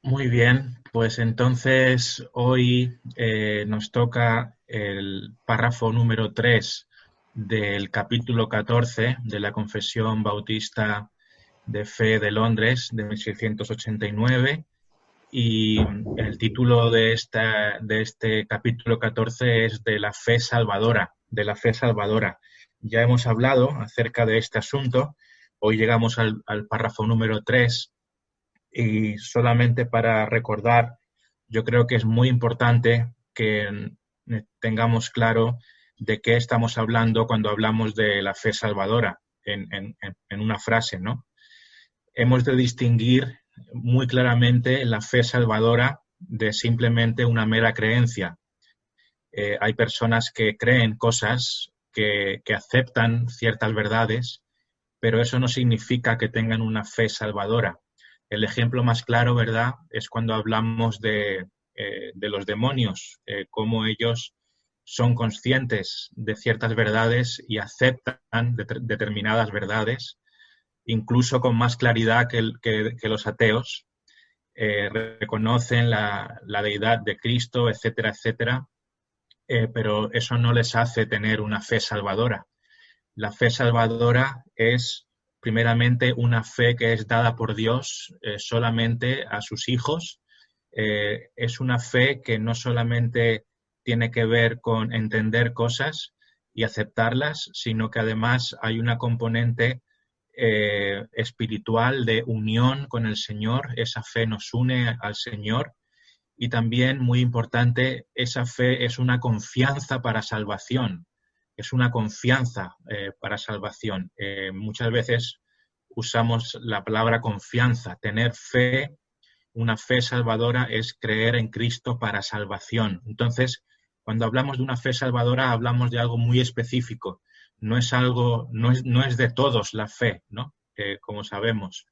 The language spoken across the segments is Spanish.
Muy bien, pues entonces hoy nos toca el párrafo número 3 del capítulo 14 de la Confesión Bautista de Fe de Londres de 1689 y el título de este capítulo 14 es de la fe salvadora, de la fe salvadora. Ya hemos hablado acerca de este asunto, hoy llegamos al párrafo número 3 y solamente para recordar, yo creo que es muy importante que tengamos claro de qué estamos hablando cuando hablamos de la fe salvadora en una frase, ¿no? Hemos de distinguir muy claramente la fe salvadora de simplemente una mera creencia. Hay personas que creen cosas, que aceptan ciertas verdades, pero eso no significa que tengan una fe salvadora. El ejemplo más claro, ¿verdad?, es cuando hablamos de los demonios, cómo ellos son conscientes de ciertas verdades y aceptan determinadas verdades, incluso con más claridad que los ateos, reconocen la deidad de Cristo, etcétera, etcétera, pero eso no les hace tener una fe salvadora. La fe salvadora es primeramente una fe que es dada por Dios solamente a sus hijos. Es una fe que no solamente tiene que ver con entender cosas y aceptarlas, sino que además hay una componente espiritual de unión con el Señor. Esa fe nos une al Señor. Y también, muy importante, esa fe es una confianza para salvación, es una confianza para salvación. Muchas veces usamos la palabra confianza. Tener fe, una fe salvadora, es creer en Cristo para salvación. Entonces, cuando hablamos de una fe salvadora, hablamos de algo muy específico. No es algo, no es de todos la fe, ¿no? Como sabemos.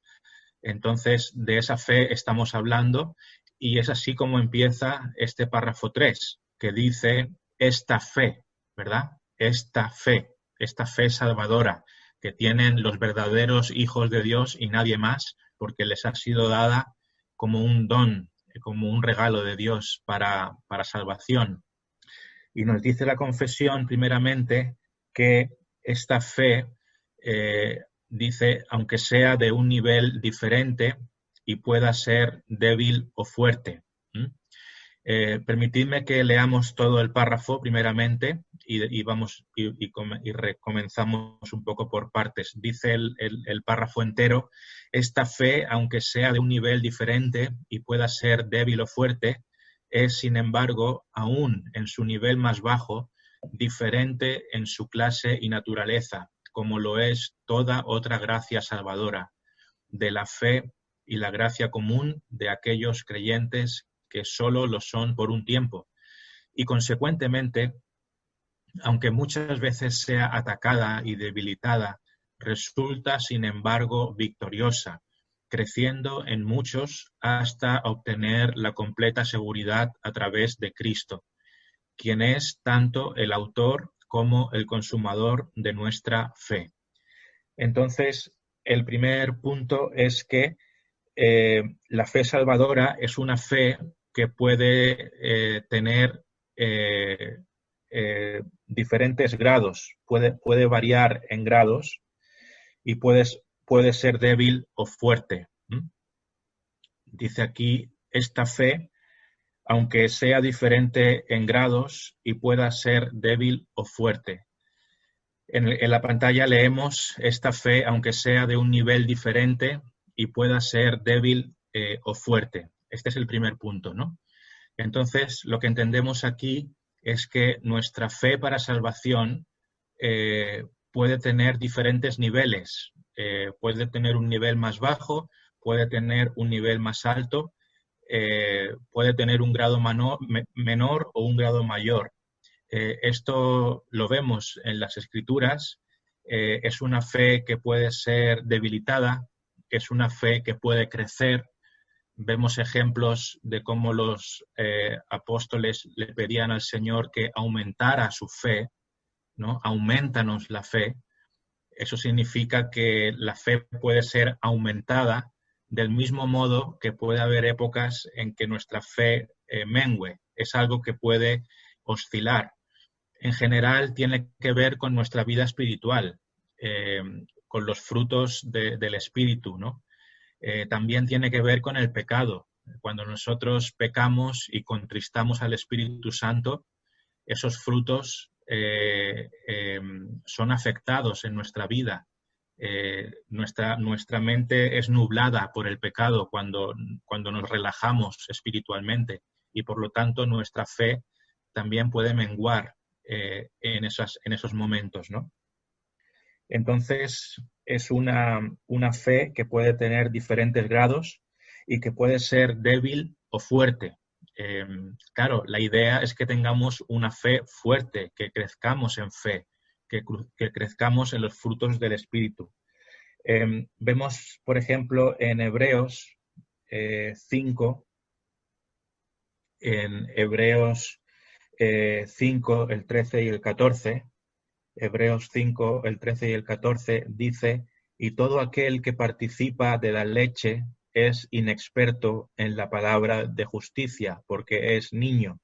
Entonces, de esa fe estamos hablando y es así como empieza este párrafo 3, que dice esta fe, ¿verdad? Esta fe salvadora que tienen los verdaderos hijos de Dios y nadie más, porque les ha sido dada como un don, como un regalo de Dios para salvación. Y nos dice la confesión, primeramente, que esta fe, dice, aunque sea de un nivel diferente y pueda ser débil o fuerte. Permitidme que leamos todo el párrafo primeramente y comenzamos un poco por partes. Dice el párrafo entero: esta fe, aunque sea de un nivel diferente y pueda ser débil o fuerte, es, sin embargo, aún en su nivel más bajo, diferente en su clase y naturaleza, como lo es toda otra gracia salvadora, de la fe y la gracia común de aquellos creyentes que solo lo son por un tiempo. Y consecuentemente, aunque muchas veces sea atacada y debilitada, resulta, sin embargo, victoriosa, creciendo en muchos hasta obtener la completa seguridad a través de Cristo, quien es tanto el autor como el consumador de nuestra fe. Entonces, el primer punto es que la fe salvadora es una fe que puede tener diferentes grados, puede variar en grados y puede ser débil o fuerte. Dice aquí, esta fe, aunque sea diferente en grados y pueda ser débil o fuerte. En la pantalla leemos esta fe, aunque sea de un nivel diferente y pueda ser débil o fuerte. Este es el primer punto, ¿no? Entonces, lo que entendemos aquí es que nuestra fe para salvación puede tener diferentes niveles. Puede tener un nivel más bajo, puede tener un nivel más alto, puede tener un grado menor o un grado mayor. Esto lo vemos en las Escrituras. Es una fe que puede ser debilitada, es una fe que puede crecer. Vemos ejemplos de cómo los apóstoles le pedían al Señor que aumentara su fe, ¿no? Aumentanos la fe. Eso significa que la fe puede ser aumentada del mismo modo que puede haber épocas en que nuestra fe mengue. Es algo que puede oscilar. En general tiene que ver con nuestra vida espiritual, con los frutos del espíritu, ¿no? También tiene que ver con el pecado. Cuando nosotros pecamos y contristamos al Espíritu Santo, esos frutos son afectados en nuestra vida. Nuestra mente es nublada por el pecado cuando nos relajamos espiritualmente y por lo tanto nuestra fe también puede menguar en esos momentos, ¿no? Entonces es una fe que puede tener diferentes grados y que puede ser débil o fuerte. Claro, la idea es que tengamos una fe fuerte, que crezcamos en fe, que crezcamos en los frutos del Espíritu. Vemos, por ejemplo, en Hebreos 5, en Hebreos 5, el 13 y el 14, Hebreos 5, el 13 y el 14 dice, y todo aquel que participa de la leche es inexperto en la palabra de justicia, porque es niño.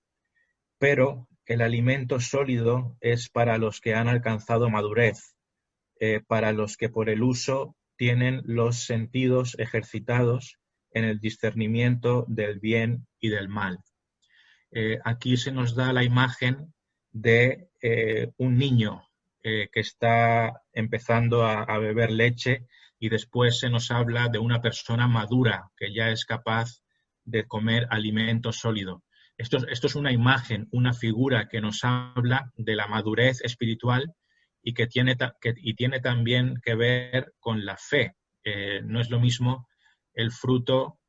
Pero el alimento sólido es para los que han alcanzado madurez, para los que por el uso tienen los sentidos ejercitados en el discernimiento del bien y del mal. Aquí se nos da la imagen de un niño que está empezando a beber leche y después se nos habla de una persona madura que ya es capaz de comer alimento sólido. Esto es una imagen, una figura que nos habla de la madurez espiritual y que tiene también que ver con la fe. No es lo mismo el fruto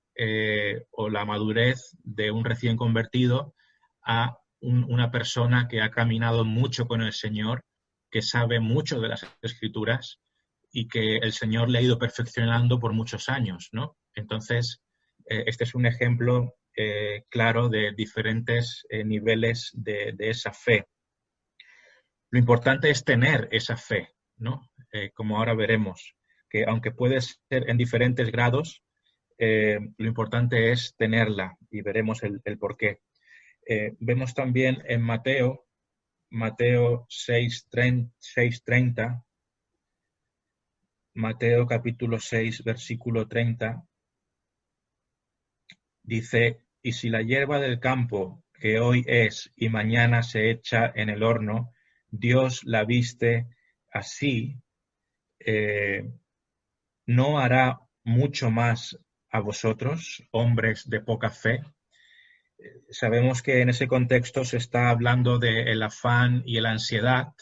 o la madurez de un recién convertido a una persona que ha caminado mucho con el Señor, que sabe mucho de las Escrituras y que el Señor le ha ido perfeccionando por muchos años, ¿no? Entonces, este es un ejemplo claro de diferentes niveles de esa fe. Lo importante es tener esa fe, ¿no? Como ahora veremos, que aunque puede ser en diferentes grados, lo importante es tenerla y veremos el porqué. Vemos también en Mateo 6:30, Mateo capítulo 6, versículo 30, dice, y si la hierba del campo que hoy es y mañana se echa en el horno, Dios la viste así, ¿no hará mucho más a vosotros, hombres de poca fe? Sabemos que en ese contexto se está hablando del afán y la ansiedad,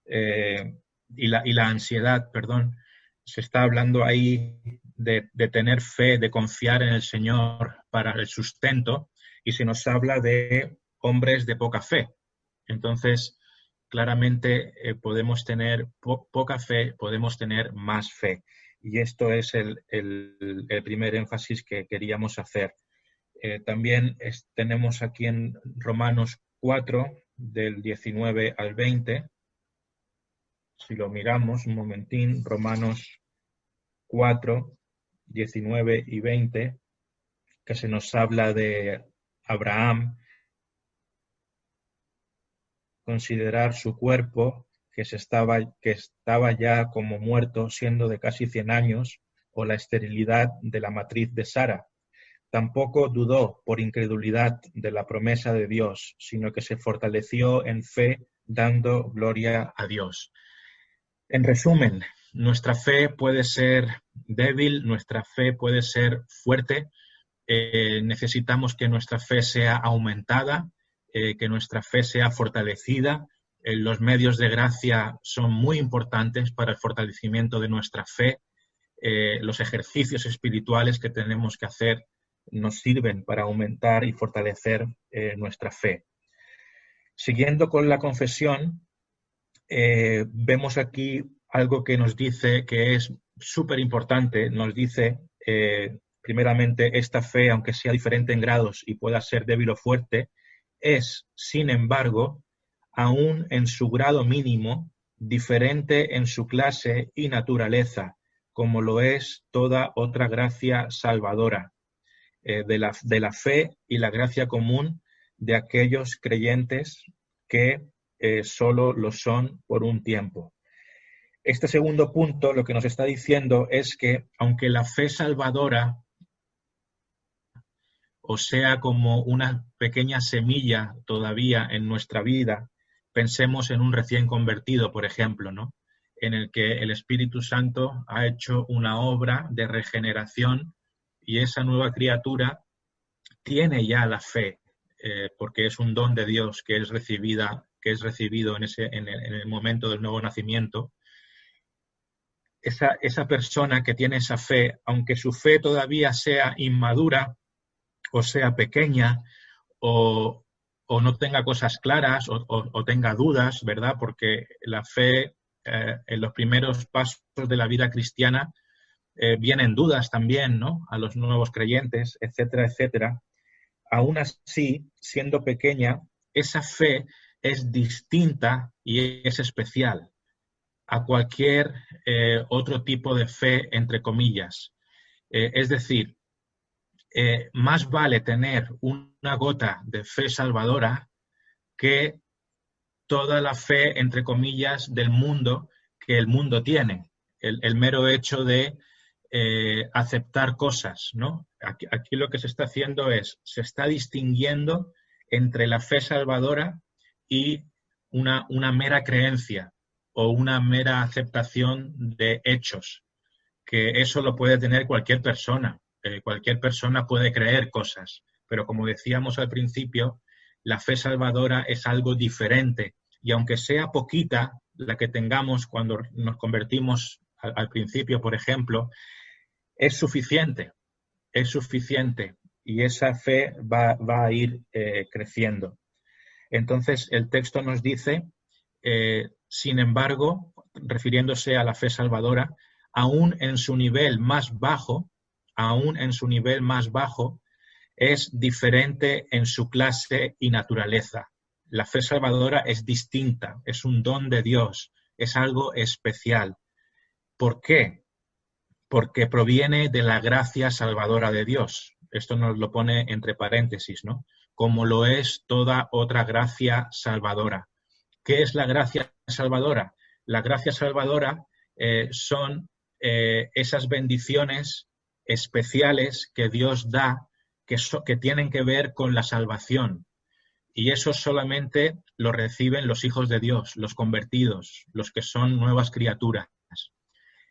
y la ansiedad, perdón. Se está hablando ahí de tener fe, de confiar en el Señor para el sustento, y se nos habla de hombres de poca fe. Entonces, claramente podemos tener poca fe, podemos tener más fe. Y esto es el primer énfasis que queríamos hacer. También tenemos aquí en Romanos 4, del 19 al 20. Si lo miramos un momentín, Romanos 4, 19 y 20, que se nos habla de Abraham, considerar su cuerpo, que estaba ya como muerto, siendo de casi 100 años, o la esterilidad de la matriz de Sara. Tampoco dudó por incredulidad de la promesa de Dios, sino que se fortaleció en fe, dando gloria a Dios. En resumen, nuestra fe puede ser débil, nuestra fe puede ser fuerte. Necesitamos que nuestra fe sea aumentada, que nuestra fe sea fortalecida. Los medios de gracia son muy importantes para el fortalecimiento de nuestra fe. Los ejercicios espirituales que tenemos que hacer nos sirven para aumentar y fortalecer nuestra fe. Siguiendo con la confesión, vemos aquí algo que nos dice que es súper importante. Nos dice, primeramente, esta fe, aunque sea diferente en grados y pueda ser débil o fuerte, es, sin embargo, aún en su grado mínimo, diferente en su clase y naturaleza, como lo es toda otra gracia salvadora, de la fe y la gracia común de aquellos creyentes que solo lo son por un tiempo. Este segundo punto lo que nos está diciendo es que aunque la fe salvadora o sea como una pequeña semilla todavía en nuestra vida, pensemos en un recién convertido, por ejemplo, ¿no? En el que el Espíritu Santo ha hecho una obra de regeneración y esa nueva criatura tiene ya la fe, porque es un don de Dios que es recibido en el momento del nuevo nacimiento. Esa persona que tiene esa fe, aunque su fe todavía sea inmadura, o sea pequeña, o no tenga cosas claras, o tenga dudas, ¿verdad? Porque la fe en los primeros pasos de la vida cristiana vienen dudas también, ¿no? A los nuevos creyentes, etcétera, etcétera. Aún así, siendo pequeña, esa fe es distinta y es especial a cualquier otro tipo de fe, entre comillas. Es decir, más vale tener una gota de fe salvadora que toda la fe, entre comillas, del mundo que el mundo tiene. El mero hecho de aceptar cosas, ¿no? Aquí lo que se está haciendo se está distinguiendo entre la fe salvadora y una mera creencia o una mera aceptación de hechos, que eso lo puede tener cualquier persona. Cualquier persona puede creer cosas, pero como decíamos al principio, la fe salvadora es algo diferente y aunque sea poquita la que tengamos cuando nos convertimos al principio, por ejemplo, es suficiente y esa fe va a ir creciendo. Entonces, el texto nos dice, sin embargo, refiriéndose a la fe salvadora, aún en su nivel más bajo, es diferente en su clase y naturaleza. La fe salvadora es distinta, es un don de Dios, es algo especial. ¿Por qué? Porque proviene de la gracia salvadora de Dios. Esto nos lo pone entre paréntesis, ¿no? Como lo es toda otra gracia salvadora. ¿Qué es la gracia salvadora? La gracia salvadora son esas bendiciones especiales que Dios da que tienen que ver con la salvación. Y eso solamente lo reciben los hijos de Dios, los convertidos, los que son nuevas criaturas.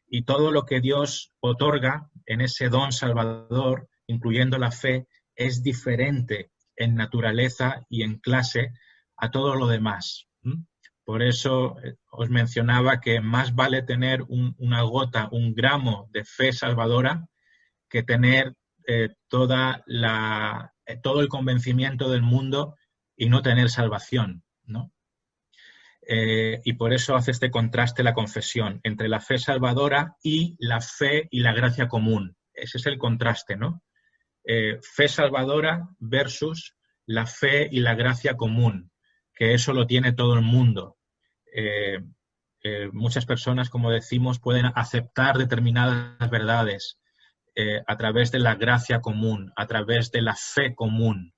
Y todo lo que Dios otorga en ese don salvador, incluyendo la fe, es diferente en naturaleza y en clase a todo lo demás. Por eso os mencionaba que más vale tener una gota, un gramo de fe salvadora que tener todo el convencimiento del mundo y no tener salvación, ¿no? Y por eso hace este contraste la confesión entre la fe salvadora y la fe y la gracia común. Ese es el contraste, ¿no? Fe salvadora versus la fe y la gracia común, que eso lo tiene todo el mundo. Muchas personas, como decimos, pueden aceptar determinadas verdades a través de la gracia común, a través de la fe común,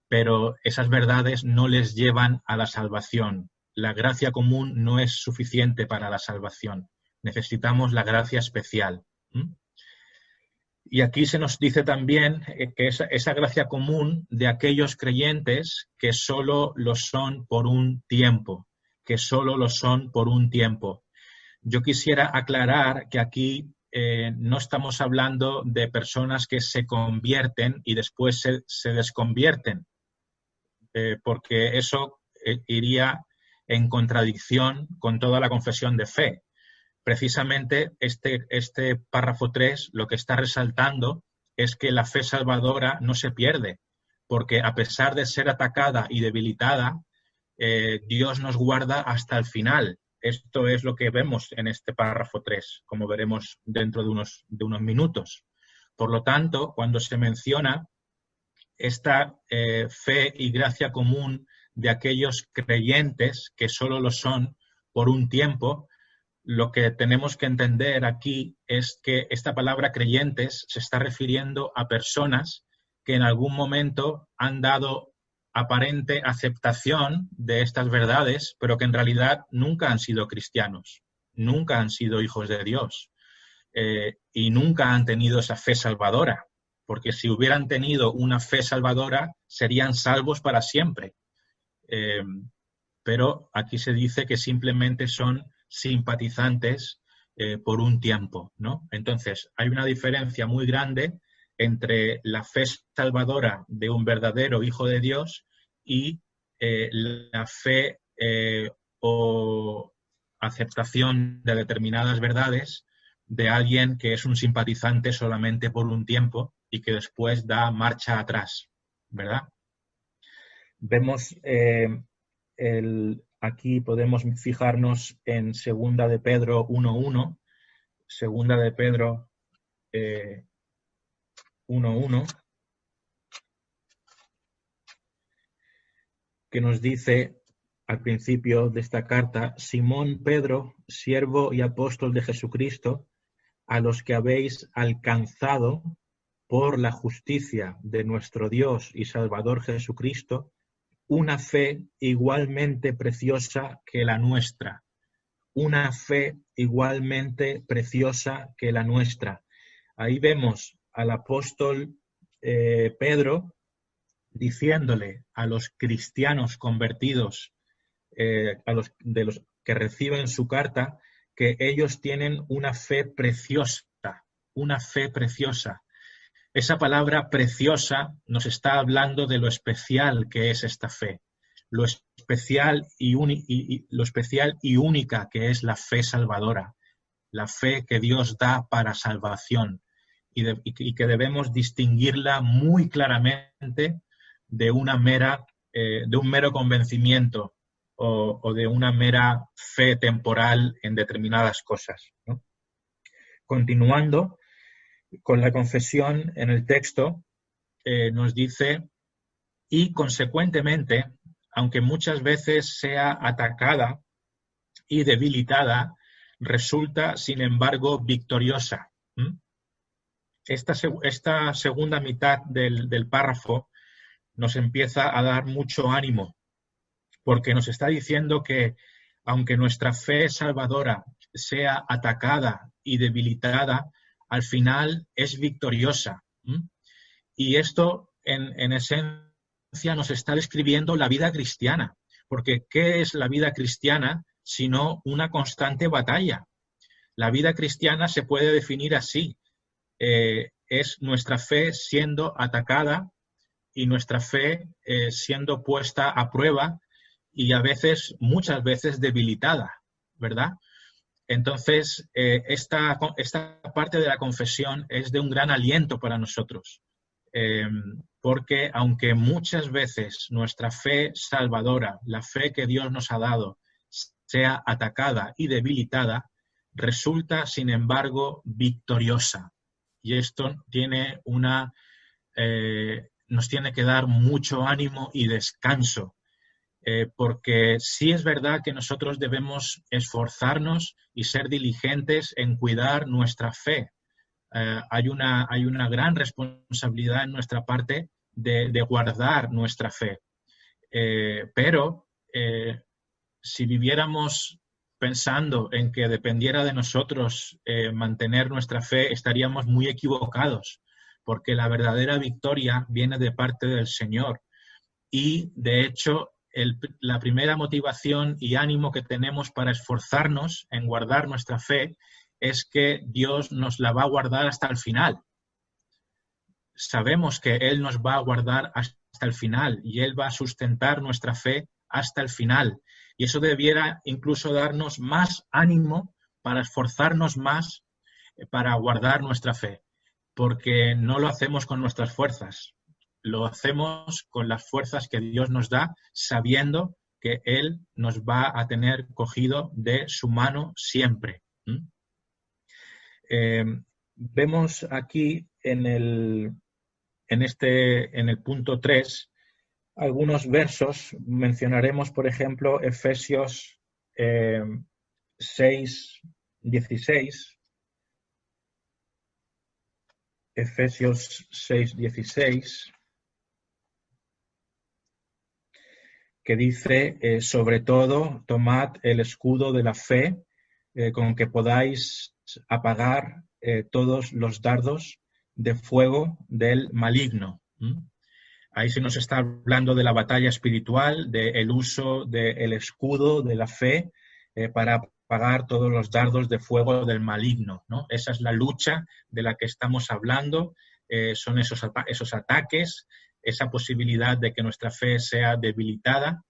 pero esas verdades no les llevan a la salvación. La gracia común no es suficiente para la salvación. Necesitamos la gracia especial. Y aquí se nos dice también que esa gracia común de aquellos creyentes que solo lo son por un tiempo, Yo quisiera aclarar que aquí no estamos hablando de personas que se convierten y después se desconvierten, porque eso iría en contradicción con toda la confesión de fe. Precisamente este párrafo 3 lo que está resaltando es que la fe salvadora no se pierde, porque a pesar de ser atacada y debilitada, Dios nos guarda hasta el final. Esto es lo que vemos en este párrafo 3, como veremos dentro de unos minutos. Por lo tanto, cuando se menciona esta fe y gracia común de aquellos creyentes que solo lo son por un tiempo, lo que tenemos que entender aquí es que esta palabra creyentes se está refiriendo a personas que en algún momento han dado aparente aceptación de estas verdades, pero que en realidad nunca han sido cristianos, nunca han sido hijos de Dios y nunca han tenido esa fe salvadora, porque si hubieran tenido una fe salvadora serían salvos para siempre. Pero aquí se dice que simplemente son simpatizantes por un tiempo, ¿no? Entonces, hay una diferencia muy grande entre la fe salvadora de un verdadero hijo de Dios y la fe o aceptación de determinadas verdades de alguien que es un simpatizante solamente por un tiempo y que después da marcha atrás, ¿verdad? Vemos aquí podemos fijarnos en Segunda de Pedro 1.1, Segunda de Pedro 1.1, que nos dice al principio de esta carta: Simón Pedro, siervo y apóstol de Jesucristo, a los que habéis alcanzado por la justicia de nuestro Dios y Salvador Jesucristo, una fe igualmente preciosa que la nuestra. Una fe igualmente preciosa que la nuestra. Ahí vemos al apóstol Pedro diciéndole a los cristianos convertidos, de los que reciben su carta, que ellos tienen una fe preciosa, una fe preciosa. Esa palabra preciosa nos está hablando de lo especial que es esta fe, lo especial lo especial y única que es la fe salvadora, la fe que Dios da para salvación y que debemos distinguirla muy claramente de de un mero convencimiento o de una mera fe temporal en determinadas cosas, ¿no? Continuando con la confesión en el texto, nos dice: y consecuentemente, aunque muchas veces sea atacada y debilitada, resulta, sin embargo, victoriosa. Esta segunda mitad del párrafo nos empieza a dar mucho ánimo, porque nos está diciendo que aunque nuestra fe salvadora sea atacada y debilitada, al final es victoriosa. Y esto, en esencia, nos está describiendo la vida cristiana, porque ¿qué es la vida cristiana sino una constante batalla? La vida cristiana se puede definir así: es nuestra fe siendo atacada y nuestra fe siendo puesta a prueba y a veces, muchas veces, debilitada, ¿verdad? Entonces, esta parte de la confesión es de un gran aliento para nosotros, porque aunque muchas veces nuestra fe salvadora, la fe que Dios nos ha dado, sea atacada y debilitada, resulta, sin embargo, victoriosa. Y esto tiene nos tiene que dar mucho ánimo y descanso, porque sí es verdad que nosotros debemos esforzarnos y ser diligentes en cuidar nuestra fe. Hay una gran responsabilidad en nuestra parte de guardar nuestra fe. Pero si viviéramos pensando en que dependiera de nosotros mantener nuestra fe, estaríamos muy equivocados, porque la verdadera victoria viene de parte del Señor. Y, de hecho, la primera motivación y ánimo que tenemos para esforzarnos en guardar nuestra fe es que Dios nos la va a guardar hasta el final. Sabemos que Él nos va a guardar hasta el final y Él va a sustentar nuestra fe hasta el final. Y eso debiera incluso darnos más ánimo para esforzarnos más para guardar nuestra fe, porque no lo hacemos con nuestras fuerzas, lo hacemos con las fuerzas que Dios nos da, sabiendo que Él nos va a tener cogido de su mano siempre. Vemos aquí en el punto 3 algunos versos. Mencionaremos, por ejemplo, Efesios 6:16, Efesios 6:16, que dice, sobre todo, tomad el escudo de la fe, con que podáis apagar todos los dardos de fuego del maligno. Ahí se nos está hablando de la batalla espiritual, del uso del escudo de la fe para apagar todos los dardos de fuego del maligno, ¿no? Esa es la lucha de la que estamos hablando, son esos ataques, esa posibilidad de que nuestra fe sea debilitada.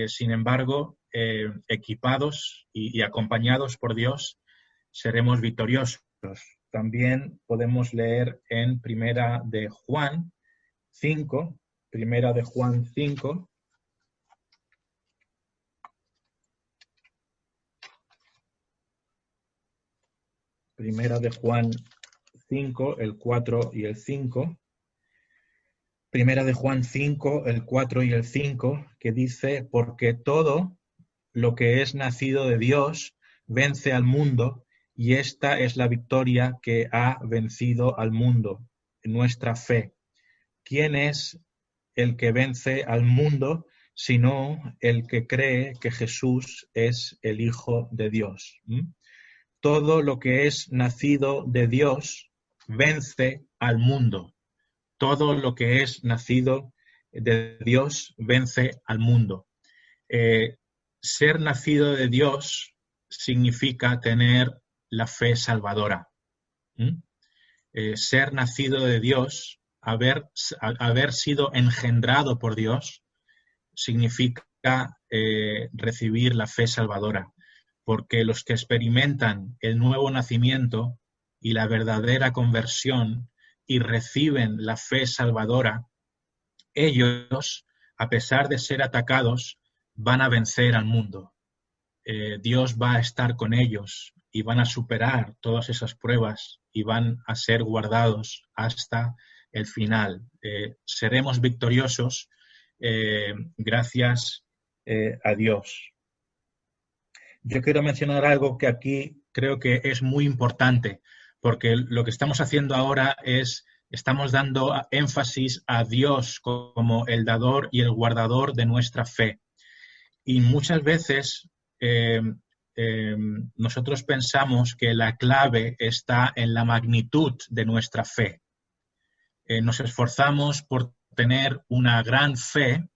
Sin embargo, equipados y acompañados por Dios, seremos victoriosos. También podemos leer en Primera de Juan 5, Primera de Juan 5, Primera de Juan 5, el 4 y el 5. Primera de Juan 5, el 4 y el 5, que dice, porque todo lo que es nacido de Dios vence al mundo, y esta es la victoria que ha vencido al mundo, nuestra fe. ¿Quién es el que vence al mundo, sino el que cree que Jesús es el Hijo de Dios? Todo lo que es nacido de Dios vence al mundo. Todo lo que es nacido de Dios vence al mundo. Ser nacido de Dios significa tener la fe salvadora. Ser nacido de Dios, haber sido engendrado por Dios, significa recibir la fe salvadora, porque los que experimentan el nuevo nacimiento y la verdadera conversión y reciben la fe salvadora, ellos, a pesar de ser atacados, van a vencer al mundo. Dios va a estar con ellos y van a superar todas esas pruebas y van a ser guardados hasta el final. Seremos victoriosos gracias a Dios. Yo quiero mencionar algo que aquí creo que es muy importante, porque lo que estamos haciendo ahora es, estamos dando énfasis a Dios como el dador y el guardador de nuestra fe. Y muchas veces nosotros pensamos que la clave está en la magnitud de nuestra fe. Nos esforzamos por tener una gran fe,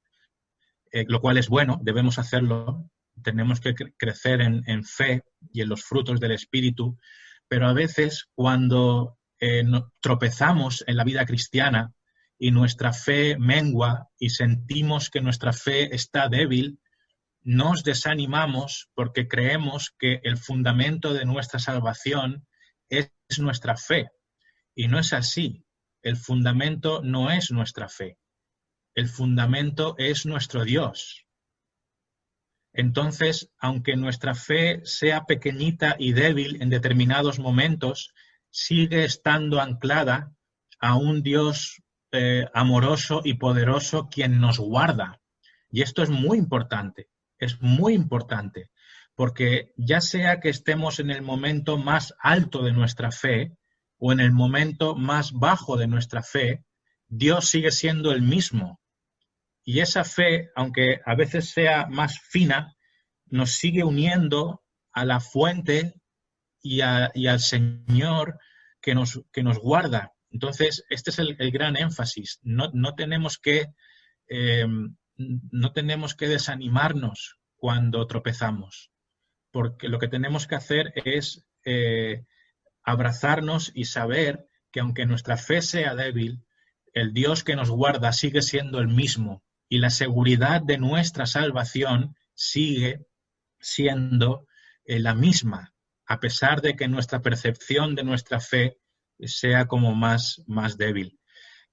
lo cual es bueno, debemos hacerlo, tenemos que crecer en fe y en los frutos del Espíritu, pero a veces cuando tropezamos en la vida cristiana y nuestra fe mengua y sentimos que nuestra fe está débil, nos desanimamos porque creemos que el fundamento de nuestra salvación es nuestra fe. Y no es así. El fundamento no es nuestra fe. El fundamento es nuestro Dios. Entonces, aunque nuestra fe sea pequeñita y débil en determinados momentos, sigue estando anclada a un Dios amoroso y poderoso quien nos guarda. Y esto es muy importante. Es muy importante, porque ya sea que estemos en el momento más alto de nuestra fe o en el momento más bajo de nuestra fe, Dios sigue siendo el mismo. Y esa fe, aunque a veces sea más fina, nos sigue uniendo a la fuente y al Señor que nos guarda. Entonces, este es el gran énfasis. No tenemos que desanimarnos cuando tropezamos, porque lo que tenemos que hacer es abrazarnos y saber que aunque nuestra fe sea débil, el Dios que nos guarda sigue siendo el mismo y la seguridad de nuestra salvación sigue siendo la misma, a pesar de que nuestra percepción de nuestra fe sea como más débil.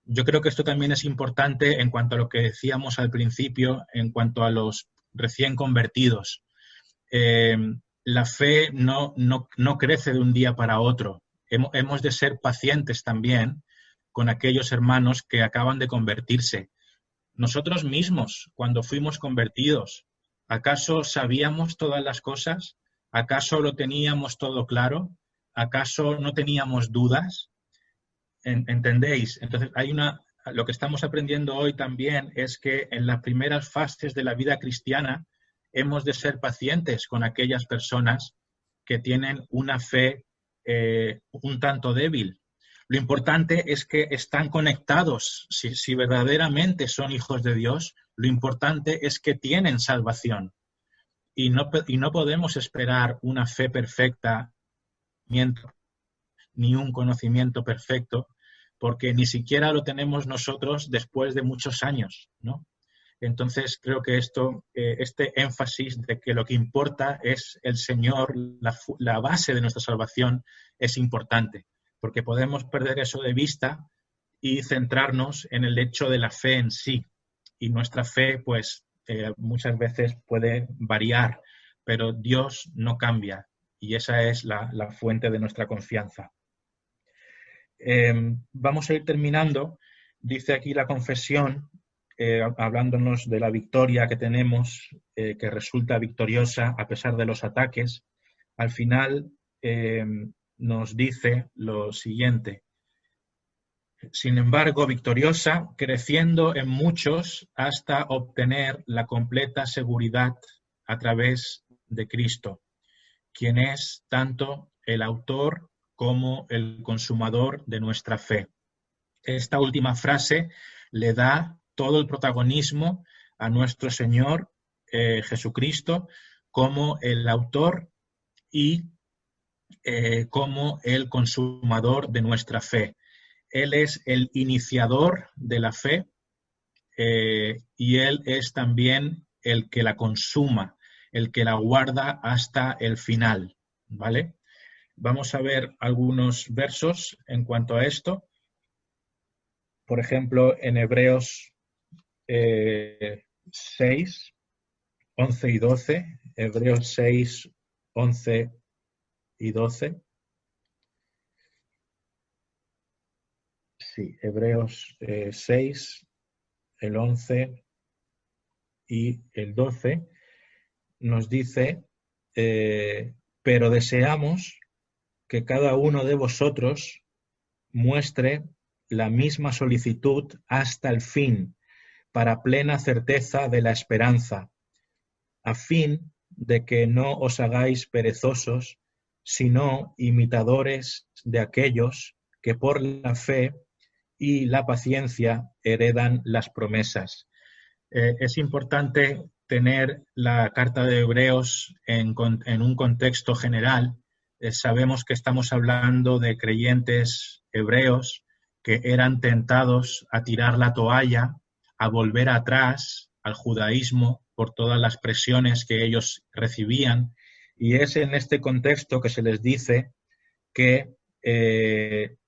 Yo creo que esto también es importante en cuanto a lo que decíamos al principio, en cuanto a los recién convertidos. La fe no crece de un día para otro. Hemos de ser pacientes también con aquellos hermanos que acaban de convertirse. Nosotros mismos, cuando fuimos convertidos, ¿acaso sabíamos todas las cosas? ¿Acaso lo teníamos todo claro? ¿Acaso no teníamos dudas? ¿Entendéis? Entonces, lo que estamos aprendiendo hoy también es que en las primeras fases de la vida cristiana hemos de ser pacientes con aquellas personas que tienen una fe un tanto débil. Lo importante es que están conectados. Si verdaderamente son hijos de Dios, lo importante es que tienen salvación. Y no podemos esperar una fe perfecta ni un conocimiento perfecto, porque ni siquiera lo tenemos nosotros después de muchos años, ¿no? Entonces creo que este énfasis de que lo que importa es el Señor, la base de nuestra salvación, es importante, porque podemos perder eso de vista y centrarnos en el hecho de la fe en sí. Y nuestra fe, pues, muchas veces puede variar, pero Dios no cambia y esa es la fuente de nuestra confianza. Vamos a ir terminando. Dice aquí la confesión, hablándonos de la victoria que tenemos, que resulta victoriosa a pesar de los ataques. Al final nos dice lo siguiente: sin embargo, victoriosa, creciendo en muchos hasta obtener la completa seguridad a través de Cristo, quien es tanto el autor como el consumador de nuestra fe. Esta última frase le da todo el protagonismo a nuestro Señor Jesucristo como el autor y como el consumador de nuestra fe. Él es el iniciador de la fe y Él es también el que la consuma, el que la guarda hasta el final, ¿vale? Vamos a ver algunos versos en cuanto a esto. Por ejemplo, en Hebreos 6, 11 y 12. Hebreos 6, 11 y 12. Sí, Hebreos 6, el 11 y el 12 nos dice, pero deseamos que cada uno de vosotros muestre la misma solicitud hasta el fin, para plena certeza de la esperanza, a fin de que no os hagáis perezosos, sino imitadores de aquellos que por la fe y la paciencia heredan las promesas. Es importante tener la carta de Hebreos en un contexto general. Sabemos que estamos hablando de creyentes hebreos que eran tentados a tirar la toalla, a volver atrás al judaísmo por todas las presiones que ellos recibían. Y es en este contexto que se les dice que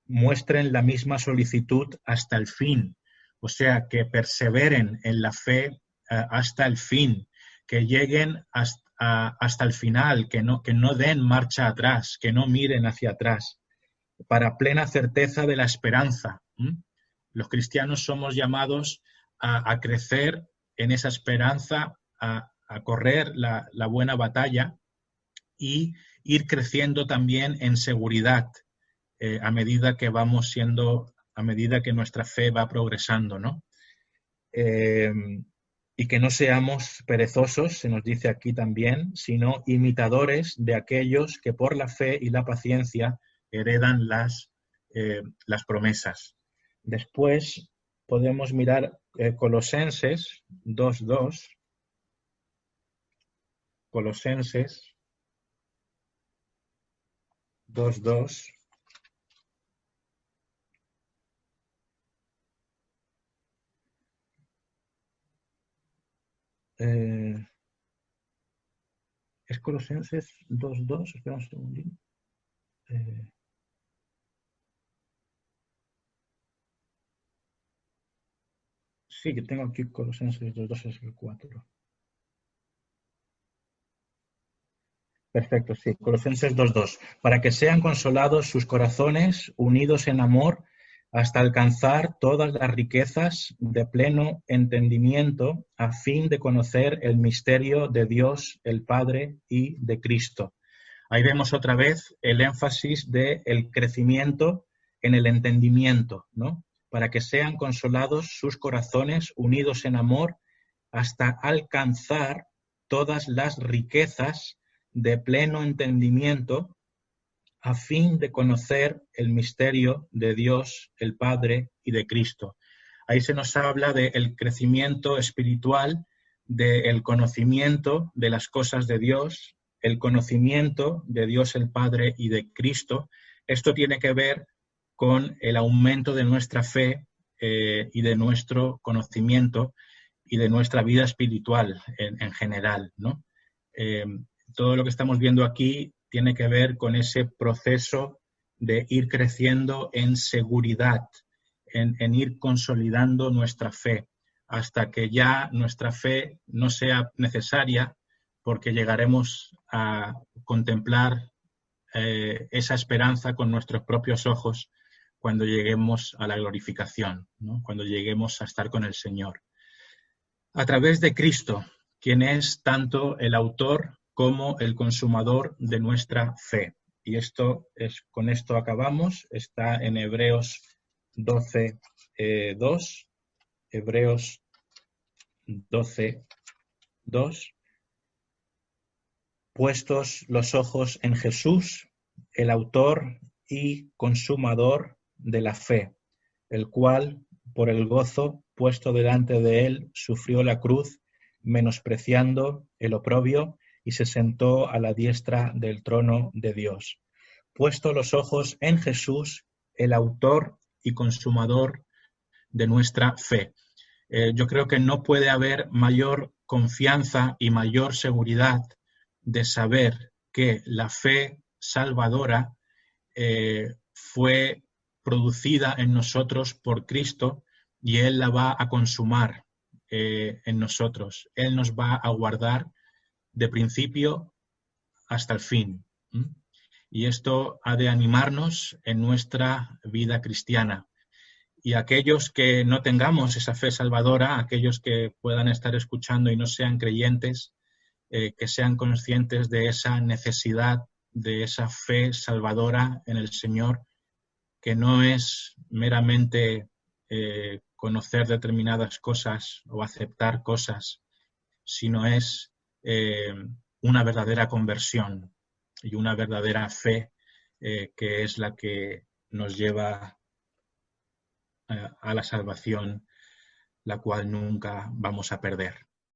muestren la misma solicitud hasta el fin, o sea, que perseveren en la fe hasta el fin, que lleguen hasta el final, que no den marcha atrás, que no miren hacia atrás, para plena certeza de la esperanza. Los cristianos somos llamados a crecer en esa esperanza, a correr la buena batalla y ir creciendo también en seguridad a medida que a medida que nuestra fe va progresando, ¿no? Y que no seamos perezosos, se nos dice aquí también, sino imitadores de aquellos que por la fe y la paciencia heredan las promesas. Después podemos mirar Colosenses 2:2. Colosenses 2:2. ¿Es Colosenses 2:2? Espera un segundín. Sí, que tengo aquí Colosenses 2:2, es el 4. Perfecto, sí. Colosenses 2:2. Para que sean consolados sus corazones, unidos en amor, hasta alcanzar todas las riquezas de pleno entendimiento, a fin de conocer el misterio de Dios el Padre y de Cristo. Ahí vemos otra vez el énfasis del crecimiento en el entendimiento, ¿no? Para que sean consolados sus corazones unidos en amor hasta alcanzar todas las riquezas de pleno entendimiento a fin de conocer el misterio de Dios, el Padre y de Cristo. Ahí se nos habla del crecimiento espiritual, del conocimiento de las cosas de Dios, el conocimiento de Dios el Padre y de Cristo. Esto tiene que ver con el aumento de nuestra fe y de nuestro conocimiento y de nuestra vida espiritual en general, ¿no? Todo lo que estamos viendo aquí tiene que ver con ese proceso de ir creciendo en seguridad, en ir consolidando nuestra fe, hasta que ya nuestra fe no sea necesaria, porque llegaremos a contemplar esa esperanza con nuestros propios ojos cuando lleguemos a la glorificación, ¿no? Cuando lleguemos a estar con el Señor. A través de Cristo, quien es tanto el autor como el consumador de nuestra fe. Y con esto acabamos. Está en Hebreos 12, 2. Hebreos 12, 2. Puestos los ojos en Jesús, el autor y consumador de la fe, el cual, por el gozo puesto delante de él, sufrió la cruz, menospreciando el oprobio, y se sentó a la diestra del trono de Dios. Puesto los ojos en Jesús, el autor y consumador de nuestra fe. Yo creo que no puede haber mayor confianza y mayor seguridad de saber que la fe salvadora fue producida en nosotros por Cristo y Él la va a consumar en nosotros. Él nos va a guardar de principio hasta el fin. Y esto ha de animarnos en nuestra vida cristiana. Y aquellos que no tengamos esa fe salvadora, aquellos que puedan estar escuchando y no sean creyentes, que sean conscientes de esa necesidad, de esa fe salvadora en el Señor, que no es meramente conocer determinadas cosas o aceptar cosas, sino es una verdadera conversión y una verdadera fe que es la que nos lleva a la salvación, la cual nunca vamos a perder.